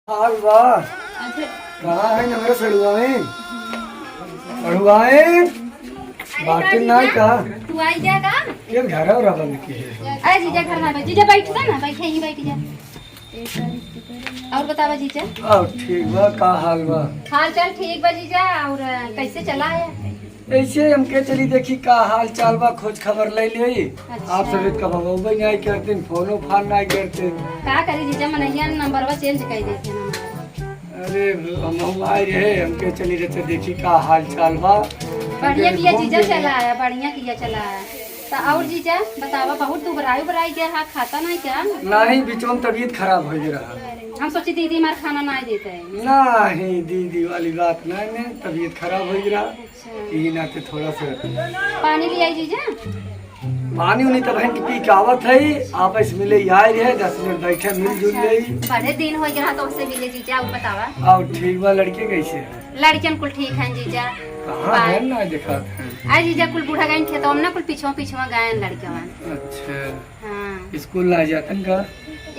वाह कहाँ है नंबर सड़ुआए बाटी ना का तू आई जा का ये घर और रबन की है। अरे जीजा घर में जीजा बैठ जा ना, बैठे ही बैठ जा। और बतावा जीजा। आओ ठीक बा, का हाल बा? हाल चाल ठीक बा जीजा। और कैसे चला है? ऐसे हम के चली देखी का हाल चाल बा, खोज खबर ले ली। आप सब कब मोबाइल नहीं करते, फोनो फान नहीं करते। का करी जीजा, मनैया नंबरवा चेंज कर देते ना। अरे हम आए रहे, हम के चली रहते देखी का हाल चाल बा। बढ़िया किया जीजा चला है, बढ़िया किया चला है। तो और जीजा बतावा, बहुत तू बराई गया है, खाता नहीं क्या? नहीं बीच में तबीयत खराब हो रहा। हम सोची दीदी हमारा खाना नहीं देते है। नहीं दीदी वाली बात नहीं, तबीयत खराब हो रहा। अच्छा। ये नाते थोड़ा सा पानी ले आई जीजा। पानी उन्हीं तब की पी के आवत है। आपस मिले आए रहे, 10 मिनट बैठे मिलजुल ले। बड़े दिन हो गया तो उससे मिले जीजा। और बतावा और ठीक बा, लड़के कैसे है? लड़कियन कुल ठीक है जीजा। कहाँ है ना देखा है? आज जीजा कुल बूढ़ा गए खेतों में ना, कुल पिछवा गए लड़कियां। अच्छा हाँ स्कूल ना जातन का?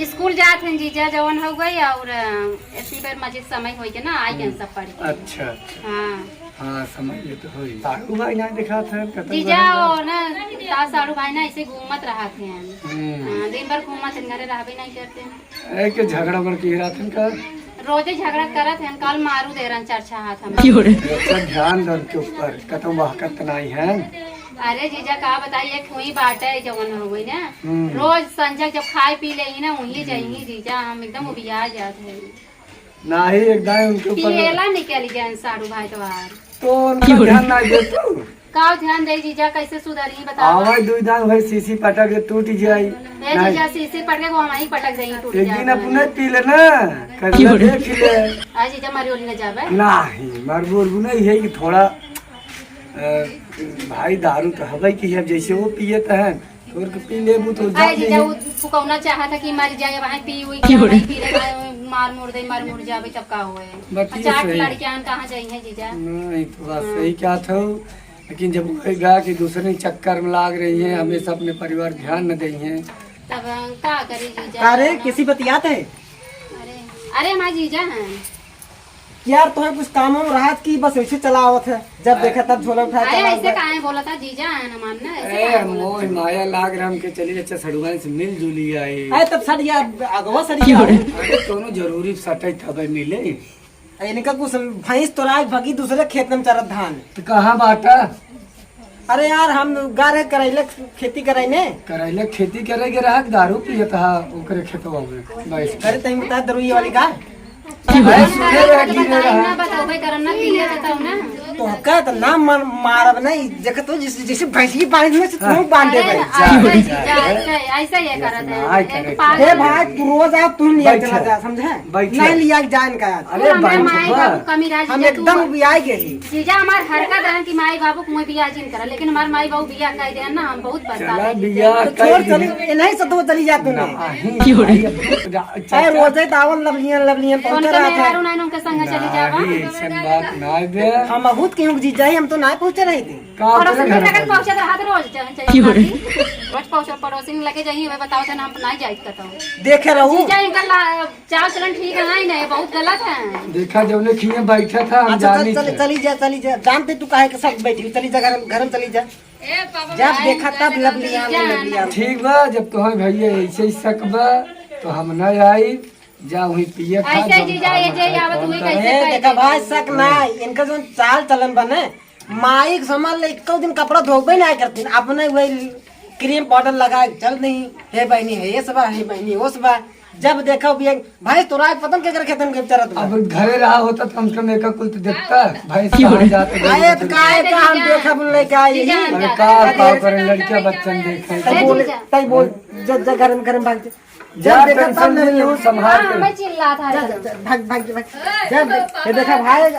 स्कूल जाते हैं जीजा, जवन हो गई। और ऐसी बार मजे समय हो गया ना, आई गए सब पढ़ के। अच्छा हाँ हाँ समझ ले तो होई। साड़ू भाई ना देखा था जीजा। और ना ताज साड़ू भाई ना ऐसे घूमत रहा थे। दिन भर घूमत घरे रहबे नहीं करते। के झगड़ा बड़ की रातन का रोजे झगड़ा करत हैं। कल मारू दे रहा चर्चा हाथ हम। अच्छा ध्यान दर के ऊपर कतम वहकत नहीं है। अरे जीजा का बताइए, खुई बाटे जवन हो गई ना। रोज संजय जब खाए पी ले ना, वही जाएंगे जीजा। हम एकदम उबिया जाते हैं। नहीं एकदम उनके ऊपर पिएला निकल गया साड़ू भाई द्वार। तो उनका ध्यान नहीं देते। का ध्यान दे जीजा, कैसे सुधरी बताओ। आवाज दुई दान भाई सीसी पटक के टूट जाई। ए जीजा सीसी पट के हम ही पटक देंगे, टूट एक दिन जाए। अपने पी लेना कर देख ले। आज जीजा मारियोली न जावे। नहीं मरबूर नहीं है कि थोड़ा भाई दारू तो हवे की है, जैसे वो पिए है तो पी ले तो अरे जीजा वो फुकौना चाहा था कि मर जाए वहाँ पी हुई नहीं पी ले मार मुड़ जावे तब का हुए। चार लड़कियां कहाँ जाइए जीजा। नहीं तो बात सही क्या था, लेकिन जब कहेगा कि दूसरे चक्कर में लाग रही है, हमेशा अपने परिवार ध्यान न दें हैं तब का करे जीजा। अरे किसी बतियात है? अरे हमारे जीजा हैं यार, तुम्हें कुछ काम में राहत की बस वैसे चलावत है। जब देखा तब झोला उठा अरे ऐसे काहे बोला था जीजा है ना मानना ऐसे मोह माया लाग रहा के चलिए। अच्छा सड़ुआन से मिल जुली आई। अरे तब सड़िया अगवा सड़िया अरे दोनों जरूरी सटे तब मिले। इनका कुछ भैंस तो राज भगी दूसरे खेत में चरत धान। तो कहाँ बाटा? अरे यार हम गारे करैले खेती करैने करैले खेती करेगे रहा दारू पिए था ओकरे खेतवा में बैठ। अरे तई बता दरुई वाली का बताओ करना पीले बताओ ना। तो का तो नाम मारब नहीं देखत तो जैसे भैंसी बांध में से तुम बांधे भाई। ऐसा ये करत है। हे भाई तू रोज आ, तू लिया चला जा, समझे? नहीं लिया जान का यार। अरे कमी हम एकदम बियाह गेली जीजा। हमार हरकत है कि माई बाबू को मैं बियाह जिन करा, लेकिन हमार माई बाबू बियाह कर दे ना, हम बहुत पछतावे। छोड़ चली नहीं सतो चली जा तू ना। अरे रोजे दावल लवलियन पहुंच रहा था। उनके संग चली जावा। हम बहुत क्यों जी जाए, हम तो ना पहुंच रहे थे। पड़ोसी के लगन पहुंचत रहा रोज पहुंचल पड़ोसी लगे जाइए वे बताओ थे ना, हम नहीं जाइत कहता देखे रहूं जीजा। इनका चाल चलन ठीक है नहीं, बहुत गलत है। देखा जब ने खिए बैठा था हम अच्छा जानी चली जा जानते तू काहे के सब बैठी चली जा घर में चली जा। जब देखा तब लवलिया ठीक बा। जब तो भैया ऐसे शक बा तो हम न आई जा वही पिए ऐसे जीजा ये जे आवत हुई कैसे देखा भाई शक ना। इनका जो चाल चलन बने माइक समझ ले, एक दिन कपड़ा धोबे नहीं करती, अपने वही क्रीम पाउडर लगा चल नहीं है बहनी है ये सब है बहनी वो सब। जब देखा भाई तो रात पता क्या कर खेतन के बेचारा। अब घरे रहा होता तो कम से कम एक कुल तो देखता भाई जाते आए तो काहे का हम देखा बोले का यही का करे लड़का बच्चन देखे तई बोल जब घर में भाग जा टेंशन नहीं हो संभाल चिल्ला था भाग जब देखा भाई